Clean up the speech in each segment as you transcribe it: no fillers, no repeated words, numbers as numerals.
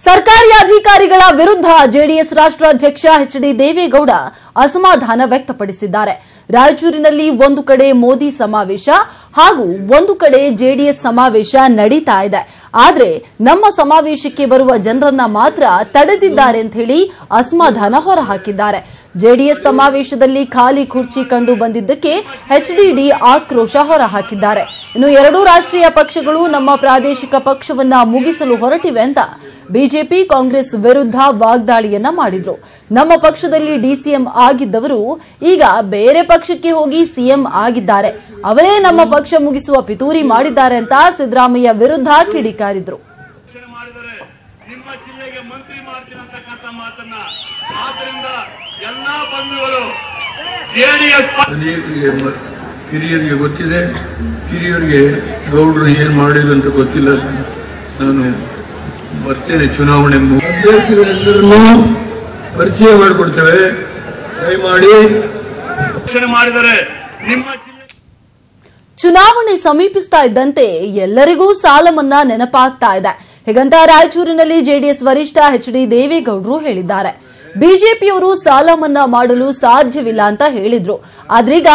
ಸರ್ಕಾರಿ ಅಧಿಕಾರಿಗಳ ವಿರುದ್ಧ ಜೆಡಿಎಸ್ ರಾಷ್ಟ್ರಾಧ್ಯಕ್ಷ ಎಚ್.ಡಿ. ದೇವೇಗೌಡ ಅಸಮಾಧಾನ ವ್ಯಕ್ತಪಡಿಸಿದ್ದಾರೆ. ರಾಯಚೂರಿನಲ್ಲಿ ಒಂದು ಕಡೆ ಮೋದಿ ಸಮಾವೇಶ ಹಾಗೂ ಒಂದು ಕಡೆ ಜೆಡಿಎಸ್ ಸಮಾವೇಶ ನಡೀತಾ ಇದೆ. ಆದರೆ ನಮ್ಮ ಸಮಾವೇಶಕ್ಕೆ ಬರುವ ಜನರನ್ನ ಮಾತ್ರ ತಡೆದಿದ್ದಾರೆ ಅಂತ ಹೇಳಿ ಅಸಮಾಧಾನ ಹೊರಹಾಕಿದ್ದಾರೆ. ಜೆಡಿಎಸ್ ಸಮಾವೇಶದಲ್ಲಿ ಖಾಲಿ ಕುರ್ಚಿ ಕಂಡು ಬಂದಿದ್ದಕ್ಕೆ ಎಚ್ಡಿಡಿ ಆಕ್ರೋಶ ಹೊರಹಾಕಿದ್ದಾರೆ. ಇನ್ನು ಎರಡೂ ರಾಷ್ಟ್ರೀಯ ಪಕ್ಷಗಳು ನಮ್ಮ ಪ್ರಾದೇಶಿಕ ಪಕ್ಷವನ್ನ ಮುಗಿಸಲು ಹೊರಟಿವೆ ಅಂತ ಬಿಜೆಪಿ ಕಾಂಗ್ರೆಸ್ ವಿರುದ್ಧ ವಾಗ್ದಾಳಿಯನ್ನ ಮಾಡಿದ್ರು. ನಮ್ಮ ಪಕ್ಷದಲ್ಲಿ ಡಿಸಿಎಂ ಆಗಿದ್ದವರು ಈಗ ಬೇರೆ ಪಕ್ಷಕ್ಕೆ ಹೋಗಿ ಸಿಎಂ ಆಗಿದ್ದಾರೆ. ಅವರೇ ನಮ್ಮ ಪಕ್ಷ ಮುಗಿಸುವ ಪಿತೂರಿ ಮಾಡಿದ್ದಾರೆ ಅಂತ ಸಿದ್ದರಾಮಯ್ಯ ವಿರುದ್ಧ ಕಿಡಿಕಾರಿದ್ರು. ಹಿರಿಯರಿಗೆ ಗೊತ್ತಿದೆ, ಹಿರಿಯರಿಗೆ ಗೌಡರು ಏನ್ ಮಾಡಿದ್ರು ಅಂತ ಗೊತ್ತಿಲ್ಲ. ನಾನು ಬರ್ತೇನೆ, ಚುನಾವಣೆ ಅಭ್ಯರ್ಥಿಗಳೆಲ್ಲರನ್ನೂ ಪರಿಚಯ ಮಾಡಿಕೊಡ್ತೇವೆ. ದಯಮಾಡಿ ಮಾಡಿದರೆ ಚುನಾವಣೆ ಸಮೀಪಿಸ್ತಾ ಇದ್ದಂತೆ ಎಲ್ಲರಿಗೂ ಸಾಲ ಮನ್ನಾ ನೆನಪಾಗ್ತಾ ಇದೆ. ಹೀಗಂತ ರಾಯಚೂರಿನಲ್ಲಿ ಜೆಡಿಎಸ್ ವರಿಷ್ಠ ಎಚ್.ಡಿ. ದೇವೇಗೌಡರು ಹೇಳಿದ್ದಾರೆ. ಬಿಜೆಪಿಯವರು ಸಾಲ ಮನ್ನಾ ಮಾಡಲು ಸಾಧ್ಯವಿಲ್ಲ ಅಂತ ಹೇಳಿದ್ರು. ಆದ್ರೀಗ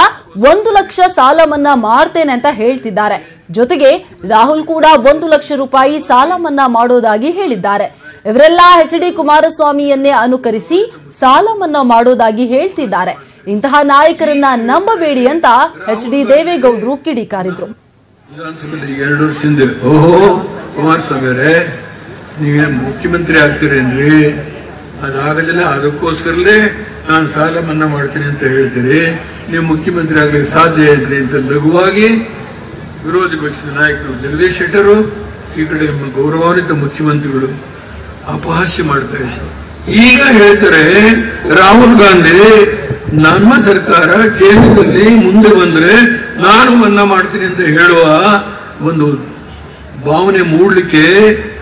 1 ಲಕ್ಷ ಸಾಲ ಮನ್ನಾ ಮಾಡ್ತೇನೆ ಅಂತ ಹೇಳ್ತಿದ್ದಾರೆ. ಜೊತೆಗೆ ರಾಹುಲ್ ಕೂಡ 1 ಲಕ್ಷ ರೂಪಾಯಿ ಸಾಲ ಮನ್ನಾ ಮಾಡೋದಾಗಿ ಹೇಳಿದ್ದಾರೆ. ಇವರೆಲ್ಲ ಎಚ್.ಡಿ. ಕುಮಾರಸ್ವಾಮಿಯನ್ನೇ ಅನುಕರಿಸಿ ಸಾಲ ಮನ್ನಾ ಮಾಡೋದಾಗಿ ಹೇಳ್ತಿದ್ದಾರೆ. ಇಂತಹ ನಾಯಕರನ್ನ ನಂಬಬೇಡಿ ಅಂತ ಎಚ್.ಡಿ. ದೇವೇಗೌಡರು ಕಿಡಿಕಾರಿದ್ರು. ವಿಧಾನಸಭೆಯಲ್ಲಿ 2 ವರ್ಷದಿಂದ ಓಹೋ ಕುಮಾರಸ್ವಾಮಿ ಅವರೇ ನೀವೇನು ಮುಖ್ಯಮಂತ್ರಿ ಆಗ್ತೀರೇನ್ರಿ, ಅದಾಗಲಿಲ್ಲ, ಅದಕ್ಕೋಸ್ಕರಲೇ ನಾನು ಸಾಲ ಮನ್ನಾ ಮಾಡ್ತೀನಿ ಅಂತ ಹೇಳ್ತೀರಿ. ನೀವು ಮುಖ್ಯಮಂತ್ರಿ ಆಗಲಿಕ್ಕೆ ಸಾಧ್ಯ ಇದ್ರಿ ಅಂತ ಲಘುವಾಗಿ ವಿರೋಧಿ ಪಕ್ಷದ ನಾಯಕರು ಜಗದೀಶ್ ಶೆಟ್ಟರು, ಈ ಕಡೆ ಗೌರವಾನ್ವಿತ ಮುಖ್ಯಮಂತ್ರಿಗಳು ಅಪಹಾಸ್ಯ ಮಾಡ್ತಾ ಇದ್ರು. ಈಗ ಹೇಳ್ತಾರೆ ರಾಹುಲ್ ಗಾಂಧಿ ನಮ್ಮ ಸರ್ಕಾರ ಕೇಂದ್ರದಲ್ಲಿ ಮುಂದೆ ಬಂದ್ರೆ ನಾನು ಮನ್ನಾ ಮಾಡ್ತೀನಿ ಅಂತ ಹೇಳುವ ಒಂದು ಭಾವನೆ ಮೂಡಲಿಕ್ಕೆ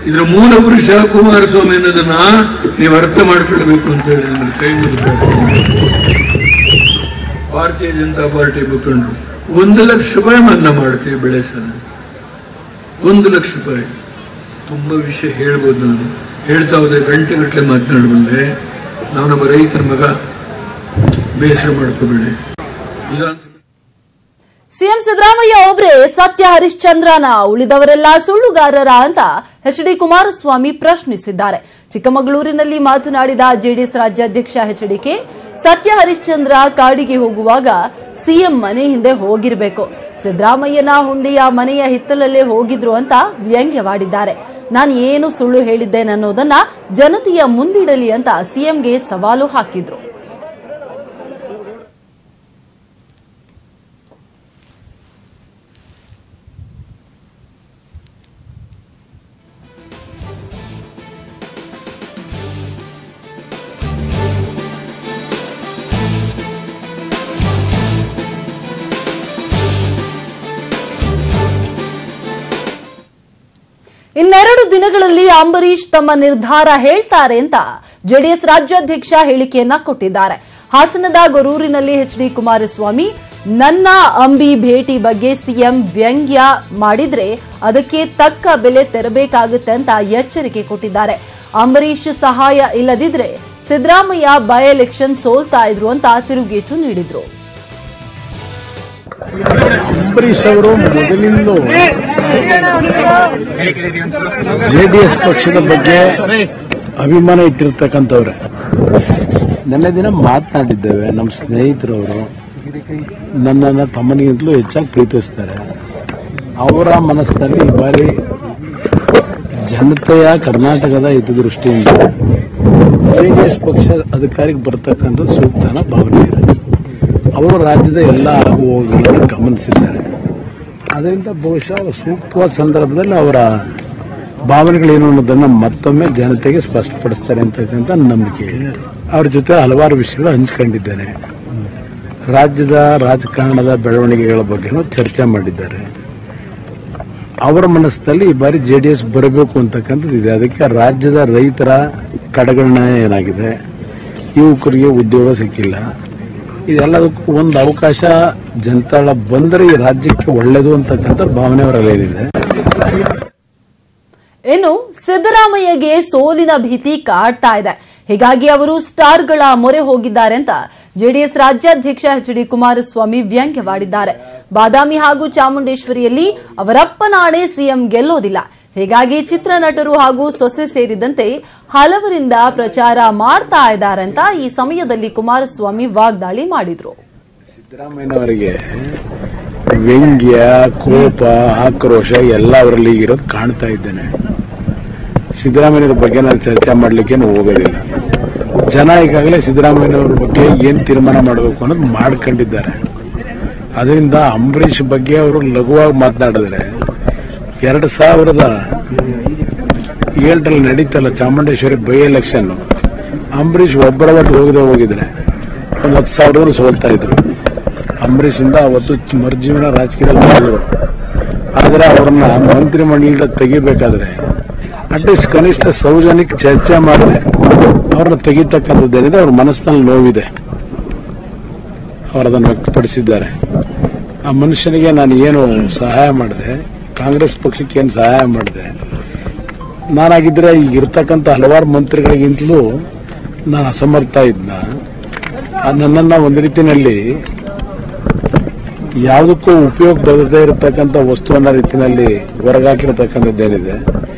ಇದರ ಮೂಲ ಪುರುಷ ಕುಮಾರಸ್ವಾಮಿ ಅನ್ನೋದನ್ನ ನೀವು ಅರ್ಥ ಮಾಡಿಕೊಳ್ಬೇಕು ಅಂತ ಹೇಳಿ ಕೈ ಮುಗಿತಾರೆ. ಭಾರತೀಯ ಜನತಾ ಪಾರ್ಟಿ ಮುಖಂಡರು 1 ಲಕ್ಷ ರೂಪಾಯಿ ಮನ್ನಾ ಮಾಡ್ತೀವಿ ಬೆಳೆ ಸಾಲ. 1 ಲಕ್ಷ ರೂಪಾಯಿ ತುಂಬಾ ವಿಷಯ ಹೇಳ್ಬೋದು. ನಾನು ಹೇಳ್ತಾ ಹೋದ್ರೆ ಗಂಟೆಗಟ್ಟಲೆ ಮಾತನಾಡಬಲ್ಲೆ. ನಾನೊಬ್ಬ ರೈತರ ಮಗ, ಬೇಸರ ಮಾಡ್ಕೋಬೇಡಿ. ಸಿಎಂ ಸಿದ್ದರಾಮಯ್ಯ ಒಬ್ಬರೇ ಸತ್ಯ ಹರಿಶ್ಚಂದ್ರನ, ಉಳಿದವರೆಲ್ಲ ಸುಳ್ಳುಗಾರರ ಅಂತ ಎಚ್.ಡಿ. ಕುಮಾರಸ್ವಾಮಿ ಪ್ರಶ್ನಿಸಿದ್ದಾರೆ. ಚಿಕ್ಕಮಗಳೂರಿನಲ್ಲಿ ಮಾತನಾಡಿದ ಜೆಡಿಎಸ್ ರಾಜ್ಯಾಧ್ಯಕ್ಷ ಎಚ್.ಡಿ.ಕೆ, ಸತ್ಯ ಹರಿಶ್ಚಂದ್ರ ಕಾಡಿಗೆ ಹೋಗುವಾಗ ಸಿಎಂ ಮನೆ ಹಿಂದೆ ಹೋಗಿರಬೇಕು, ಸಿದ್ದರಾಮಯ್ಯನ ಹುಂಡಿಯ ಮನೆಯ ಹಿತ್ತಲಲ್ಲೇ ಹೋಗಿದ್ರು ಅಂತ ವ್ಯಂಗ್ಯವಾಡಿದ್ದಾರೆ. ನಾನು ಏನು ಸುಳ್ಳು ಹೇಳಿದ್ದೇನೆ ಅನ್ನೋದನ್ನ ಜನತೆಯ ಮುಂದಿಡಲಿ ಅಂತ ಸಿಎಂಗೆ ಸವಾಲು ಹಾಕಿದ್ರು. ಇನ್ನೆರಡು ದಿನಗಳಲ್ಲಿ ಅಂಬರೀಶ್ ತಮ್ಮ ನಿರ್ಧಾರ ಹೇಳ್ತಾರೆ ಅಂತ ಜೆಡಿಎಸ್ ರಾಜ್ಯಾಧ್ಯಕ್ಷ ಹೇಳಿಕೆಯನ್ನ ಕೊಟ್ಟಿದ್ದಾರೆ. ಹಾಸನದ ಗೊರೂರಿನಲ್ಲಿ ಎಚ್.ಡಿ. ಕುಮಾರಸ್ವಾಮಿ ನನ್ನ ಅಂಬಿ ಭೇಟಿ ಬಗ್ಗೆ ಸಿಎಂ ವ್ಯಂಗ್ಯ ಮಾಡಿದ್ರೆ ಅದಕ್ಕೆ ತಕ್ಕ ಬೆಲೆ ತೆರಬೇಕಾಗುತ್ತೆ ಅಂತ ಎಚ್ಚರಿಕೆ ಕೊಟ್ಟಿದ್ದಾರೆ. ಅಂಬರೀಶ್ ಸಹಾಯ ಇಲ್ಲದಿದ್ರೆ ಸಿದ್ದರಾಮಯ್ಯ ಬೈ ಎಲೆಕ್ಷನ್ ಸೋಲ್ತಾ ಇದ್ರು ಅಂತ ತಿರುಗೇಟು ನೀಡಿದ್ರು. ಅಂಬರೀಶ್ ಅವರು ಮೊದಲಿಂದಲೂ ಜೆಡಿಎಸ್ ಪಕ್ಷದ ಬಗ್ಗೆ ಅಭಿಮಾನ ಇಟ್ಟಿರ್ತಕ್ಕಂಥವ್ರೆ. ನೆನ್ನೆ ದಿನ ಮಾತನಾಡಿದ್ದೇವೆ. ನಮ್ಮ ಸ್ನೇಹಿತರವರು ನನ್ನನ್ನು ತಮ್ಮನಿಗಿಂತಲೂ ಹೆಚ್ಚಾಗಿ ಪ್ರೀತಿಸ್ತಾರೆ. ಅವರ ಮನಸ್ಸಿನಲ್ಲಿ ಈ ಬಾರಿ ಜನತೆಯ ಕರ್ನಾಟಕದ ಹಿತದೃಷ್ಟಿಯಿಂದ ಜೆಡಿಎಸ್ ಪಕ್ಷ ಅಧಿಕಾರಿಗೆ ಬರ್ತಕ್ಕಂಥ ಸೂಕ್ತನ ಭಾವನೆ ಇದೆ. ಅವರು ರಾಜ್ಯದ ಎಲ್ಲ ಆಗುಹೋಗುಗಳನ್ನು ಗಮನಿಸಿದ್ದಾರೆ. ಅದರಿಂದ ಬಹುಶಃ ಸೂಕ್ತವಾದ ಸಂದರ್ಭದಲ್ಲಿ ಅವರ ಭಾವನೆಗಳೇನು ಅನ್ನೋದನ್ನು ಮತ್ತೊಮ್ಮೆ ಜನತೆಗೆ ಸ್ಪಷ್ಟಪಡಿಸ್ತಾರೆ ಅಂತಕ್ಕಂಥ ನಂಬಿಕೆ ಇದೆ. ಅವ್ರ ಜೊತೆ ಹಲವಾರು ವಿಷಯಗಳು ಹಂಚಿಕೊಂಡಿದ್ದೇನೆ. ರಾಜ್ಯದ ರಾಜಕಾರಣದ ಬೆಳವಣಿಗೆಗಳ ಬಗ್ಗೆನೂ ಚರ್ಚೆ ಮಾಡಿದ್ದಾರೆ. ಅವರ ಮನಸ್ಸಿನಲ್ಲಿ ಈ ಬಾರಿ ಜೆಡಿಎಸ್ ಬರಬೇಕು ಅಂತಕ್ಕಂಥದ್ದು ಇದೆ. ಅದಕ್ಕೆ ರಾಜ್ಯದ ರೈತರ ಕಡೆಗಣನೆ ಏನಾಗಿದೆ, ಯುವಕರಿಗೆ ಉದ್ಯೋಗ ಸಿಕ್ಕಿಲ್ಲ, ಇದೆಲ್ಲದಕ್ಕೂ ಒಂದು ಅವಕಾಶ ಜನತಾಳ ಬಂದರೆ ಈ ರಾಜ್ಯಕ್ಕೆ ಒಳ್ಳೆಯದು ಅಂತಕ್ಕಂಥ ಭಾವನೆ ಅವರಲ್ಲಿದೆ. ಇನ್ನು ಸಿದ್ದರಾಮಯ್ಯಗೆ ಸೋಲಿನ ಭೀತಿ ಕಾಡ್ತಾ ಇದೆ. ಹೀಗಾಗಿ ಅವರು ಸ್ಟಾರ್ಗಳ ಮೊರೆ ಹೋಗಿದ್ದಾರೆ ಅಂತ ಜೆಡಿಎಸ್ ರಾಜ್ಯಾಧ್ಯಕ್ಷ ಎಚ್.ಡಿ. ಕುಮಾರಸ್ವಾಮಿ ವ್ಯಂಗ್ಯವಾಡಿದ್ದಾರೆ. ಬಾದಾಮಿ ಹಾಗೂ ಚಾಮುಂಡೇಶ್ವರಿಯಲ್ಲಿ ಅವರಪ್ಪನಾಣೆ ಸಿಎಂ ಗೆಲ್ಲೋದಿಲ್ಲ. ಹೀಗಾಗಿ ಚಿತ್ರನಟರು ಹಾಗೂ ಸೊಸೆ ಸೇರಿದಂತೆ ಹಲವರಿಂದ ಪ್ರಚಾರ ಮಾಡ್ತಾ ಇದ್ದಾರೆ ಅಂತ ಈ ಸಮಯದಲ್ಲಿ ಕುಮಾರಸ್ವಾಮಿ ವಾಗ್ದಾಳಿ ಮಾಡಿದ್ರು. ಸಿದ್ದರಾಮಯ್ಯನವರಿಗೆ ವ್ಯಂಗ್ಯ, ಕೋಪ, ಆಕ್ರೋಶ ಎಲ್ಲ ಅವರಲ್ಲಿ ಇರೋದು ಕಾಣ್ತಾ ಇದ್ದೇನೆ. ಸಿದ್ದರಾಮಯ್ಯನವ್ರ ಬಗ್ಗೆ ನಾನು ಚರ್ಚೆ ಮಾಡಲಿಕ್ಕೆ ಹೋಗೋದಿಲ್ಲ. ಜನ ಈಗಾಗಲೇ ಸಿದ್ದರಾಮಯ್ಯನವ್ರ ಬಗ್ಗೆ ಏನ್ ತೀರ್ಮಾನ ಮಾಡಬೇಕು ಅನ್ನೋದು ಮಾಡ್ಕೊಂಡಿದ್ದಾರೆ. ಅದರಿಂದ ಅಂಬರೀಷ್ ಬಗ್ಗೆ ಅವರು ಲಘುವಾಗಿ ಮಾತನಾಡಿದ್ರೆ 2007 ನಡೀತಲ್ಲ ಚಾಮುಂಡೇಶ್ವರಿ ಬೈ ಎಲೆಕ್ಷನ್, ಅಂಬರೀಷ್ ಒಬ್ಬರವತ್ತು ಹೋಗಿದ್ರೆ ಒಂದು 10,000 ಸೋಲ್ತಾ ಇದ್ರು. ಅಂಬರೀಷ್ ಇಂದ ಅವತ್ತು ಮರುಜೀವನ ರಾಜಕೀಯದಲ್ಲಿ ಮಾಡಿದ್ರು. ಆದರೆ ಅವ್ರನ್ನ ಮಂತ್ರಿ ಮಂಡಲದಿಂದ ತೆಗಿಬೇಕಾದ್ರೆ ಅಟ್ಲೀಸ್ಟ್ ಕನಿಷ್ಠ ಸೌಜನ್ಯಕ್ಕೆ ಚರ್ಚೆ ಮಾಡಿದ್ರೆ ಅವ್ರನ್ನ ತೆಗಿತಕ್ಕಂಥದ್ದೇನಿದೆ ಅವ್ರ ಮನಸ್ಸಿನಲ್ಲಿ ನೋವಿದೆ. ಅವರದನ್ನು ವ್ಯಕ್ತಪಡಿಸಿದ್ದಾರೆ. ಆ ಮನುಷ್ಯನಿಗೆ ನಾನು ಏನು ಸಹಾಯ ಮಾಡಿದೆ, ಕಾಂಗ್ರೆಸ್ ಪಕ್ಷಕ್ಕೆ ಏನು ಸಹಾಯ ಮಾಡಿದೆ, ನಾನಾಗಿದ್ರೆ ಈಗ ಇರ್ತಕ್ಕಂಥ ಹಲವಾರು ಮಂತ್ರಿಗಳಿಗಿಂತಲೂ ನಾನು ಅಸಮರ್ಥ ಇದ್ನ. ನನ್ನನ್ನು ಒಂದು ರೀತಿಯಲ್ಲಿ ಯಾವುದಕ್ಕೂ ಉಪಯೋಗ ಬರದೇ ಇರತಕ್ಕಂಥ ವಸ್ತುವನ್ನ ರೀತಿಯಲ್ಲಿ ಹೊರಗಾಕಿರತಕ್ಕಂಥದ್ದೇನಿದೆ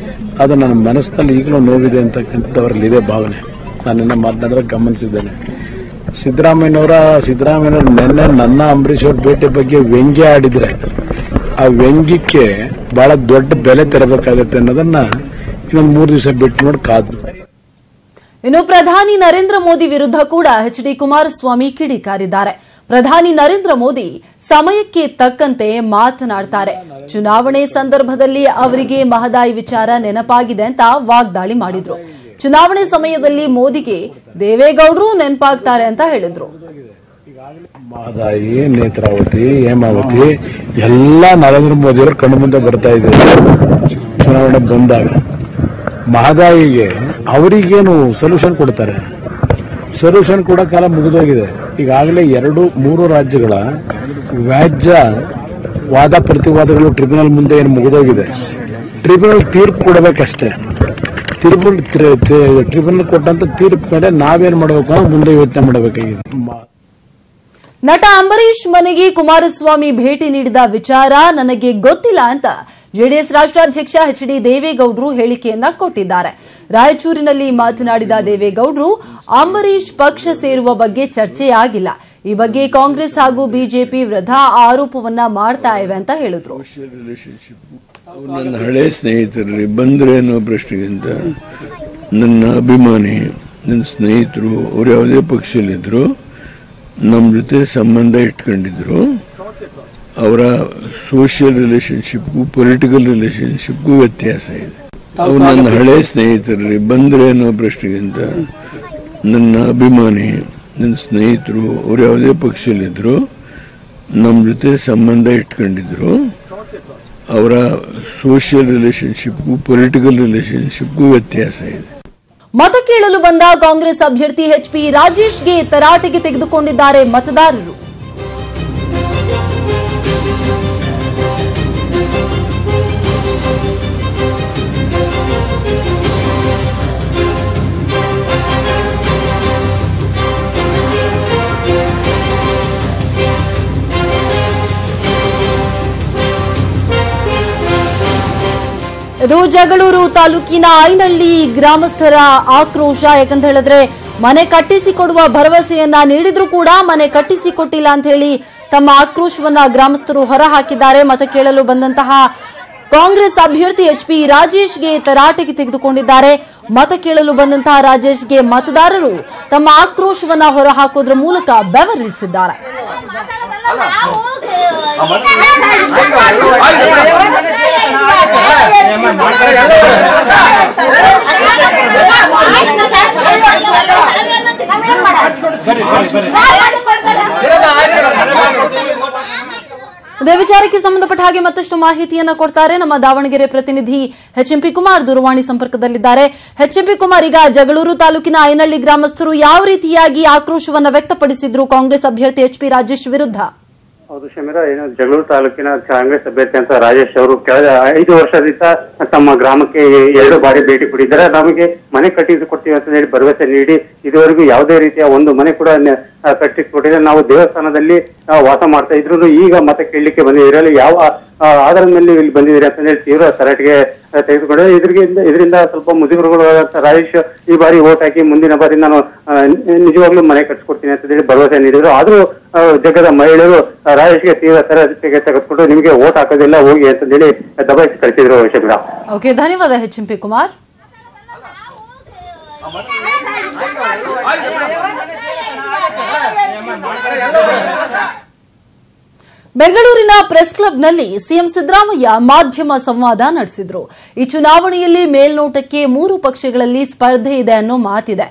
ಅದು ನನ್ನ ಮನಸ್ಸಿನಲ್ಲಿ ಈಗಲೂ ನೋವಿದೆ ಅಂತಕ್ಕಂಥವ್ರಲ್ಲಿ ಇದೆ ಭಾವನೆ. ನಾನಿನ್ನ ಮಾತನಾಡಿದ್ರೆ ಗಮನಿಸಿದ್ದೇನೆ. ಸಿದ್ದರಾಮಯ್ಯನವರು ನಿನ್ನೆ ನನ್ನ ಅಂಬರೀಷ್ ಅವ್ರ ಭೇಟಿ ಬಗ್ಗೆ ವ್ಯಂಗ್ಯ ಆಡಿದ್ರೆ ಆ ವ್ಯಂಗ್ಯಕ್ಕೆ ಬಹಳ ದೊಡ್ಡ ಬೆಲೆ ತೆರಬೇಕಾಗುತ್ತೆ ಅನ್ನೋದನ್ನ ಇನ್ನೊಂದು 3 ದಿವಸ ಬಿಟ್ಟು ನೋಡಿ ಕಾದು. ಇನ್ನು ಪ್ರಧಾನಿ ನರೇಂದ್ರ ಮೋದಿ ವಿರುದ್ಧ ಕೂಡ ಎಚ್.ಡಿ. ಕುಮಾರಸ್ವಾಮಿ ಕಿಡಿಕಾರಿದ್ದಾರೆ. ಪ್ರಧಾನಿ ನರೇಂದ್ರ ಮೋದಿ ಸಮಯಕ್ಕೆ ತಕ್ಕಂತೆ ಮಾತನಾಡ್ತಾರೆ. ಚುನಾವಣೆ ಸಂದರ್ಭದಲ್ಲಿ ಅವರಿಗೆ ಮಹದಾಯಿ ವಿಚಾರ ನೆನಪಾಗಿದೆ ಅಂತ ವಾಗ್ದಾಳಿ ಮಾಡಿದ್ರು. ಚುನಾವಣೆ ಸಮಯದಲ್ಲಿ ಮೋದಿಗೆ ದೇವೇಗೌಡರು ನೆನಪಾಗ್ತಾರೆ ಅಂತ ಹೇಳಿದ್ರು. ಮಹದಾಯಿ, ನೇತ್ರಾವತಿ, ಹೇಮಾವತಿ ಎಲ್ಲ ನರೇಂದ್ರ ಮೋದಿ ಅವರು ಕಣ್ಣು ಮುಂದೆ ಬರ್ತಾ ಇದೆ. ಚುನಾವಣೆ ಬಂದಾಗ ಮಹದಾಯಿಗೆ ಅವರಿಗೇನು ಸೊಲ್ಯೂಷನ್ ಕೊಡ್ತಾರೆ? ಸೊಲ್ಯೂಷನ್ ಕೊಡೋ ಕಾಲ ಮುಗಿದೋಗಿದೆ. ಈಗಾಗಲೇ 2-3 ರಾಜ್ಯಗಳ ವ್ಯಾಜ್ಯ ವಾದ ಪ್ರತಿವಾದಗಳು ಟ್ರಿಬ್ಯುನಲ್ ಮುಂದೆ ಏನು ಮುಗಿದೋಗಿದೆ. ಟ್ರಿಬ್ಯುನಲ್ ತೀರ್ಪು ಕೊಡಬೇಕಷ್ಟೇ. ಟ್ರಿಬ್ಯುನಲ್ ಕೊಟ್ಟಂತ ತೀರ್ಪು ಮೇಲೆ ನಾವೇನ್ ಮಾಡಬೇಕು ಅನ್ನೋ ಮುಂದೆ ಯೋಚನೆ ಮಾಡಬೇಕಾಗಿದೆ. ನಟ ಅಂಬರೀಷ್ ಮನೆಗೆ ಕುಮಾರಸ್ವಾಮಿ ಭೇಟಿ ನೀಡಿದ ವಿಚಾರ ನನಗೆ ಗೊತ್ತಿಲ್ಲ ಅಂತ ಜೆಡಿಎಸ್ ರಾಷ್ಟ್ರಾಧ್ಯಕ್ಷ ಎಚ್.ಡಿ. ದೇವೇಗೌಡರು ಹೇಳಿಕೆಯನ್ನ ಕೊಟ್ಟಿದ್ದಾರೆ. ರಾಯಚೂರಿನಲ್ಲಿ ಮಾತನಾಡಿದ ದೇವೇಗೌಡರು ಅಂಬರೀಷ್ ಪಕ್ಷ ಸೇರುವ ಬಗ್ಗೆ ಚರ್ಚೆಯಾಗಿಲ್ಲ. ಈ ಬಗ್ಗೆ ಕಾಂಗ್ರೆಸ್ ಹಾಗೂ ಬಿಜೆಪಿ ವಿರುದ್ಧ ಆರೋಪವನ್ನ ಮಾಡ್ತಾ ಇವೆ ಅಂತ ಹೇಳಿದ್ರು. ನನ್ನ ಹಳೆ ಸ್ನೇಹಿತರಲ್ಲಿ ಬಂದ್ರೆ ಅನ್ನೋ ಪ್ರಶ್ನೆಗಿಂತ ನನ್ನ ಅಭಿಮಾನಿ, ನನ್ನ ಸ್ನೇಹಿತರು, ಅವ್ರು ಯಾವುದೇ ಪಕ್ಷದಲ್ಲಿದ್ರು ನಮ್ಮ ಜೊತೆ ಸಂಬಂಧ ಇಟ್ಕೊಂಡಿದ್ರು. ಅವರ ಸೋಷಿಯಲ್ ರಿಲೇಶನ್ಶಿಪ್ಗೂ ಪೊಲಿಟಿಕಲ್ ರಿಲೇಶನ್ಶಿಪ್ಗೂ ವ್ಯತ್ಯಾಸ ಇದೆ. ಅವ್ರು ನನ್ನ ಹಳೆ ಸ್ನೇಹಿತರಲ್ಲಿ ಬಂದ್ರೆ ಅನ್ನೋ ಪ್ರಶ್ನೆಗಿಂತ ನನ್ನ ಅಭಿಮಾನಿ, ನನ್ನ ಸ್ನೇಹಿತರು, ಅವ್ರು ಯಾವುದೇ ಪಕ್ಷದಲ್ಲಿದ್ರು ನಮ್ಮ ಜೊತೆ ಸಂಬಂಧ ಇಟ್ಕೊಂಡಿದ್ರು. ಅವರ ಸೋಷಿಯಲ್ ರಿಲೇಶನ್ಶಿಪ್ಗೂ ಪೊಲಿಟಿಕಲ್ ರಿಲೇಶನ್ಶಿಪ್ಗೂ ವ್ಯತ್ಯಾಸ ಇದೆ. ಮತ ಕೇಳಲು ಬಂದ ಕಾಂಗ್ರೆಸ್ ಅಭ್ಯರ್ಥಿ ಎಚ್.ಪಿ. ರಾಜೇಶ್ಗೆ ತರಾಟೆಗೆ ತೆಗೆದುಕೊಂಡಿದ್ದಾರೆ ಮತದಾರರು. ಇದು ಜಗಳೂರು ತಾಲೂಕಿನ ಐನಹಳ್ಳಿ ಗ್ರಾಮಸ್ಥರ ಆಕ್ರೋಶ. ಯಾಕಂತ ಹೇಳಿದ್ರೆ ಮನೆ ಕಟ್ಟಿಸಿಕೊಡುವ ಭರವಸೆಯನ್ನ ನೀಡಿದ್ರೂ ಕೂಡ ಮನೆ ಕಟ್ಟಿಸಿಕೊಟ್ಟಿಲ್ಲ ಅಂತ ಹೇಳಿ ತಮ್ಮ ಆಕ್ರೋಶವನ್ನ ಗ್ರಾಮಸ್ಥರು ಹೊರಹಾಕಿದ್ದಾರೆ. ಮತ ಕೇಳಲು ಬಂದಂತಹ ಕಾಂಗ್ರೆಸ್ ಅಭ್ಯರ್ಥಿ ಎಚ್.ಪಿ. ರಾಜೇಶ್ಗೆ ತರಾಟೆಗೆ ತೆಗೆದುಕೊಂಡಿದ್ದಾರೆ. ಮತ ಕೇಳಲು ಬಂದಂತಹ ರಾಜೇಶ್ಗೆ ಮತದಾರರು ತಮ್ಮ ಆಕ್ರೋಶವನ್ನ ಹೊರಹಾಕೋದ್ರ ಮೂಲಕ ಬೆವರಿಳಿಸಿದ್ದಾರೆ. ಇದೇ ವಿಚಾರಕ್ಕೆ ಸಂಬಂಧಪಟ್ಟ ಹಾಗೆ ಮತ್ತಷ್ಟು ಮಾಹಿತಿಯನ್ನ ಕೊಡ್ತಾರೆ ನಮ್ಮ ದಾವಣಗೆರೆ ಪ್ರತಿನಿಧಿ ಎಚ್.ಎಂ.ಪಿ. ಕುಮಾರ್ ದೂರವಾಣಿ ಸಂಪರ್ಕದಲ್ಲಿದ್ದಾರೆ. ಎಚ್.ಎಂ.ಪಿ. ಕುಮಾರ್, ಈಗ ಜಗಳೂರು ತಾಲೂಕಿನ ಐನಹಳ್ಳಿ ಗ್ರಾಮಸ್ಥರು ಯಾವ ರೀತಿಯಾಗಿ ಆಕ್ರೋಶವನ್ನ ವ್ಯಕ್ತಪಡಿಸಿದ್ರು ಕಾಂಗ್ರೆಸ್ ಅಭ್ಯರ್ಥಿ ಎಚ್.ಪಿ. ರಾಜೇಶ್ ವಿರುದ್ಧ? ಹೌದು ಶಮೀರ, ಏನು ಜಗಳೂರು ತಾಲೂಕಿನ ಕಾಂಗ್ರೆಸ್ ಅಭ್ಯರ್ಥಿ ಅಂತ ರಾಜೇಶ್ ಅವರು ಕಳೆದ 5 ವರ್ಷದಿಂದ ತಮ್ಮ ಗ್ರಾಮಕ್ಕೆ 2 ಬಾರಿ ಭೇಟಿ ಕೊಟ್ಟಿದ್ದಾರೆ. ನಮಗೆ ಮನೆ ಕಟ್ಟಿಸಿಕೊಡ್ತೀವಿ ಅಂತ ಹೇಳಿ ಭರವಸೆ ನೀಡಿ ಇದುವರೆಗೂ ಯಾವುದೇ ರೀತಿಯ ಒಂದು ಮನೆ ಕೂಡ ಕಟ್ಟಿಸಿಕೊಟ್ಟಿದ್ದಾರೆ. ನಾವು ದೇವಸ್ಥಾನದಲ್ಲಿ ವಾಸ ಮಾಡ್ತಾ ಇದ್ರು, ಈಗ ಮತ್ತೆ ಕೇಳಲಿಕ್ಕೆ ಬಂದಿದ್ದೀರಿ, ಯಾವ ಆಧಾರದ ಮೇಲೆ ಇಲ್ಲಿ ಬಂದಿದ್ದೀರಿ ಅಂತ ಹೇಳಿ ತೀವ್ರ ತರಾಟೆಗೆ ತೆಗೆದುಕೊಂಡಿದ್ದಾರೆ. ಇದರಿಂದ ಸ್ವಲ್ಪ ಮುಜುಗರಗಳು ರಾಜೇಶ್ ಈ ಬಾರಿ ವೋಟ್ ಹಾಕಿ ಮುಂದಿನ ಬಾರಿ ನಾನು ನಿಜವಾಗ್ಲೂ ಮನೆ ಕಟ್ಟಿಸ್ಕೊಡ್ತೀನಿ ಅಂತ ಹೇಳಿ ಭರವಸೆ ನೀಡಿದ್ರು. ಆದ್ರೂ ಜಗದ ಮಹಿಳೆಯರು ರಾಜೇಶ್ಗೆ ತೀವ್ರ ತರಾಟೆಗೆ ತೆಗೆದುಕೊಂಡು ನಿಮಗೆ ವೋಟ್ ಹಾಕೋದಿಲ್ಲ ಹೋಗಿ ಅಂತ ಹೇಳಿ ದಬಾಯಿಸಿ ಕಳಿಸಿದ್ರು. ಶಬೀರ, ಓಕೆ, ಧನ್ಯವಾದ ಎಚ್.ಎಂ.ಪಿ. ಕುಮಾರ್. ಬೆಂಗಳೂರಿನ ಪ್ರೆಸ್ ಕ್ಲಬ್ನಲ್ಲಿ ಸಿಎಂ ಸಿದ್ದರಾಮಯ್ಯ ಮಾಧ್ಯಮ ಸಂವಾದ ನಡೆಸಿದ್ರು. ಈ ಚುನಾವಣೆಯಲ್ಲಿ ಮೇಲ್ನೋಟಕ್ಕೆ 3 ಪಕ್ಷಗಳಲ್ಲಿ ಸ್ಪರ್ಧೆ ಇದೆ ಅನ್ನೋ ಮಾತಿದೆ.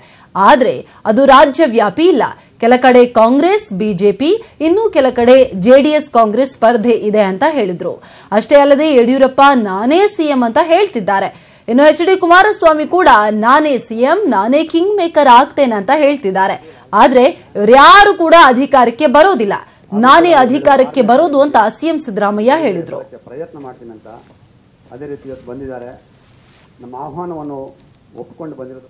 ಆದರೆ ಅದು ರಾಜ್ಯವ್ಯಾಪಿ ಇಲ್ಲ. ಕೆಲ ಕಡೆ ಕಾಂಗ್ರೆಸ್, ಬಿಜೆಪಿ, ಇನ್ನೂ ಕೆಲ ಕಡೆ ಜೆಡಿಎಸ್ ಕಾಂಗ್ರೆಸ್ ಸ್ಪರ್ಧೆ ಇದೆ ಅಂತ ಹೇಳಿದ್ರು. ಅಷ್ಟೇ ಅಲ್ಲದೆ ಯಡಿಯೂರಪ್ಪ ನಾನೇ ಸಿಎಂ ಅಂತ ಹೇಳ್ತಿದ್ದಾರೆ. ಇನ್ನು ಎಚ್.ಡಿ. ಕುಮಾರಸ್ವಾಮಿ ಕೂಡ ನಾನೇ ಸಿಎಂ, ನಾನೇ ಕಿಂಗ್ ಮೇಕರ್ ಆಗ್ತೇನೆ ಅಂತ ಹೇಳ್ತಿದ್ದಾರೆ. ಆದ್ರೆ ಇವರ್ಯಾರು ಕೂಡ ಅಧಿಕಾರಕ್ಕೆ ಬರೋದಿಲ್ಲ. ನಾನೇ ಅಧಿಕಾರಕ್ಕೆ ಬರೋದು ಅಂತ ಸಿಎಂ ಸಿದ್ದರಾಮಯ್ಯ ಹೇಳಿದ್ರು. ಪ್ರಯತ್ನ ಮಾಡ್ತೀನಿ ಅಂತ ಅದೇ ರೀತಿ ಇವತ್ತು ಬಂದಿದ್ದಾರೆ. ನಮ್ಮ ಆಹ್ವಾನವನ್ನು ಒಪ್ಪಿಕೊಂಡು ಬಂದಿರೋದು.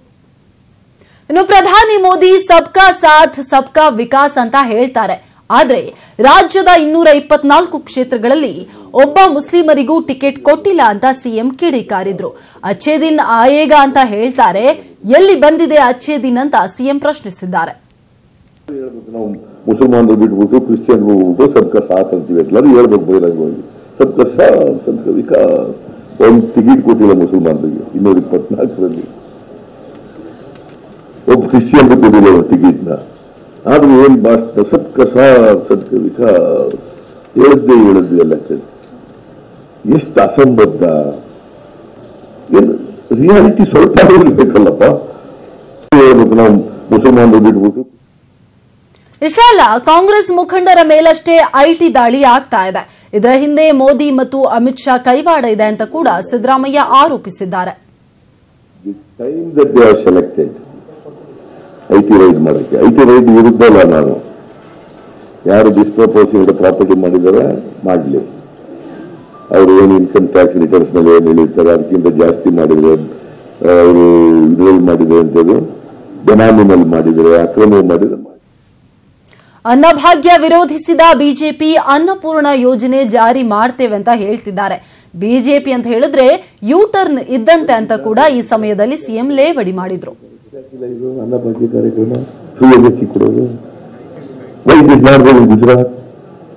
ಇನ್ನು ಪ್ರಧಾನಿ ಮೋದಿ ಸಬ್ಕಾ ಸಾಥ್ ಸಬ್ಕಾ ವಿಕಾಸ್ ಅಂತ ಹೇಳ್ತಾರೆ. ಆದ್ರೆ ರಾಜ್ಯದ 224 ಕ್ಷೇತ್ರಗಳಲ್ಲಿ ಒಬ್ಬ ಮುಸ್ಲಿಮರಿಗೂ ಟಿಕೆಟ್ ಕೊಟ್ಟಿಲ್ಲ ಅಂತ ಸಿಎಂ ಕಿಡಿಕಾರಿದ್ರು. ಅಚ್ಚೇ ದಿನ್ ಆಯೇಗಾ ಅಂತ ಹೇಳ್ತಾರೆ. ಎಲ್ಲಿ ಬಂದಿದೆ ಅಚ್ಚೇ ದಿನ್ ಅಂತ ಸಿಎಂ ಪ್ರಶ್ನಿಸಿದ್ದಾರೆ. ಮುಸಲ್ಮಾನರು ಬಿಟ್ಬಿಟ್ಟು ಕ್ರಿಶ್ಚಿಯನ್ರು ಹೋಗ್ಬಿಟ್ಟು ಸಬ್ಕಾ ಸಾಥ್ ಅಂತೀವಿ, ಎಲ್ಲರೂ ಹೇಳ್ಬೇಕು ಬಹಿರಂಗವಾಗಿ. ಸಬ್ಕಾ ಸಾಥ್ ಸಬ್ಕಾ ವಿಕಾಸ್. ಒಂದು ಟಿಕೆಟ್ ಕೊಟ್ಟಿಲ್ಲ ಮುಸಲ್ಮಾನರಿಗೆ 224ರಲ್ಲಿ. ಒಬ್ಬ ಕ್ರಿಶ್ಚಿಯನ್ರು ಕೊಟ್ಟಿಲ್ಲ ಟಿಕೆಟ್ನ. ಆದ್ರೂ ಏನ್ ಭಾಷಣ, ಸಬ್ಕಾ ಸಾಥ್ ಸಬ್ಕಾ ವಿಕಾಸ್ ಹೇಳಿದ್ದೇ ಎಲ್ಲ ಎಷ್ಟು ಅಸಂಬದ್ಧ. ಏನು ರಿಯಾಲಿಟಿ ಸ್ವಲ್ಪ ಇರಬೇಕಲ್ಲಪ್ಪ. ಹೇಳ್ಬೇಕು ನಾವು ಮುಸಲ್ಮಾನರು ಬಿಟ್ಬಿಟ್ಟು. ಇಷ್ಟೇ ಅಲ್ಲ, ಕಾಂಗ್ರೆಸ್ ಮುಖಂಡರ ಮೇಲಷ್ಟೇ ಐಟಿ ದಾಳಿ ಆಗ್ತಾ ಇದೆ. ಇದರ ಹಿಂದೆ ಮೋದಿ ಮತ್ತು ಅಮಿತ್ ಶಾ ಕೈವಾಡ ಇದೆ ಅಂತ ಕೂಡ ಸಿದ್ದರಾಮಯ್ಯ ಆರೋಪಿಸಿದ್ದಾರೆ. ಐಟಿ ರೈಡ್ ಮಾಡಕ್ಕೆ, ಐಟಿ ರೈಡ್ ವಿರುದ್ಧ ಅಲ್ಲ ನಾನು. ಯಾರು ಡಿಸ್ಪ್ರಪೋರ್ಷನೇಟ್ ಪ್ರಾಪರ್ಟಿ ಮಾಡಿದ್ದಾರೆ ಮಾಡಲಿ. ಅವರು ಏನು ಇನ್ಕಮ್ ಟ್ಯಾಕ್ಸ್ ರಿಟರ್ನ್ಸ್ ಮೇಲೆ ಏನು ಹೇಳಿರ್ತಾರೆ ಅದಕ್ಕಿಂತ ಜಾಸ್ತಿ ಮಾಡಿದ್ರೆ ಅವರು ಇದ್ರಲ್ಲಿ ಮಾಡಿದ್ರೆ ಅಂತದ್ದು, ಬೆನಾಮಿನಲ್ಲಿ ಮಾಡಿದರೆ, ಅಕ್ರಮ ಮಾಡಿದ್ರೆ. ಅನ್ನಭಾಗ್ಯ ವಿರೋಧಿಸಿದ ಬಿಜೆಪಿ ಅನ್ನಪೂರ್ಣ ಯೋಜನೆ ಜಾರಿ ಮಾಡ್ತೇವೆ ಅಂತ ಹೇಳ್ತಿದ್ದಾರೆ. ಬಿಜೆಪಿ ಅಂತ ಹೇಳಿದ್ರೆ ಯೂ ಟರ್ನ್ ಇದ್ದಂತೆ ಅಂತ ಕೂಡ ಈ ಸಮಯದಲ್ಲಿ ಸಿಎಂ ಲೇವಡಿ ಮಾಡಿದ್ರು. ಅನ್ನಭಾಗ್ಯ ಕಾರ್ಯಕ್ರಮ ಫ್ರೀಯಾಗಿ ಕೊಡೋದು. Why it is not there in Gujarat,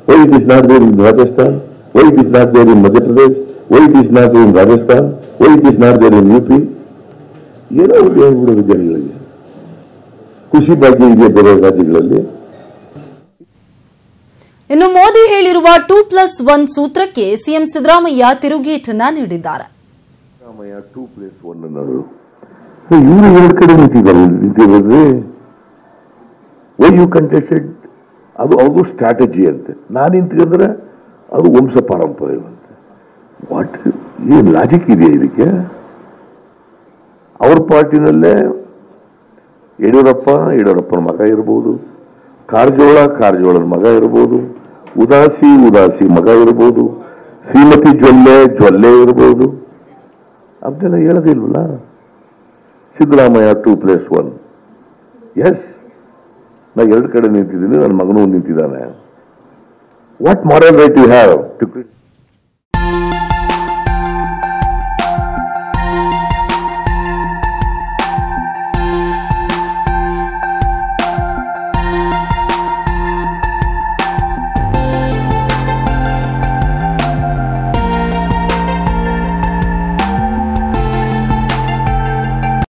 why it is not there in Rajasthan, why it is not there in Madhya Pradesh, why it is not there in Rajasthan, why it is not there in UP. ಏನೋ ಹೇಳ್ಬಿಡೋದು ಜನಗಳಿಗೆ. ಖುಷಿ ಭಾಗ್ಯ ಇದೆ ಬೇರೆ ರಾಜ್ಯಗಳಲ್ಲಿ. ಇನ್ನು ಮೋದಿ ಹೇಳಿರುವ 2+1 ಸೂತ್ರಕ್ಕೆ CM Siddaramaiah ತಿರುಗೇಟನ್ನ ನೀಡಿದ್ದಾರೆ. ಸಿದ್ದರಾಮಯ್ಯ 2+1 ಅನ್ನೋದು ಇವರು 2 ಕಡೆ ನಿಂತಿರೋದ್ರಿ. ವೈ ಯು ಕಂಟೆಸ್ಟೆಡ್, ಅದು ಅವ್ರದ್ದು ಸ್ಟ್ರಾಟಜಿ ಅಂತೆ. ನಾನು ನಿಂತ್ಕೊಂಡ್ರೆ ಅದು ವಂಶ ಪಾರಂಪರೆ ಅಂತೆ. ವಾಟ್ ಏನ್ ಲಾಜಿಕ್ ಇದೆಯಾ ಇದಕ್ಕೆ? ಅವ್ರ ಪಾರ್ಟಿನಲ್ಲೇ ಯಡಿಯೂರಪ್ಪನ ಮಗ ಇರಬಹುದು, ಕಾರಜೋಳನ ಮಗ ಇರಬಹುದು, ಉದಾಸಿ ಮಗ ಇರಬಹುದು, ಶ್ರೀಮತಿ ಜ್ವಲ್ಲೆ ಇರಬಹುದು. ಅದೆಲ್ಲ ಹೇಳೋದಿಲ್ವಲ್ಲ. ಸಿದ್ದರಾಮಯ್ಯ 2+1. ಎಸ್, ನಾ 2 ಕಡೆ ನಿಂತಿದ್ದೀನಿ, ನನ್ನ ಮಗನೂ ನಿಂತಿದ್ದಾನೆ. What moral right you have to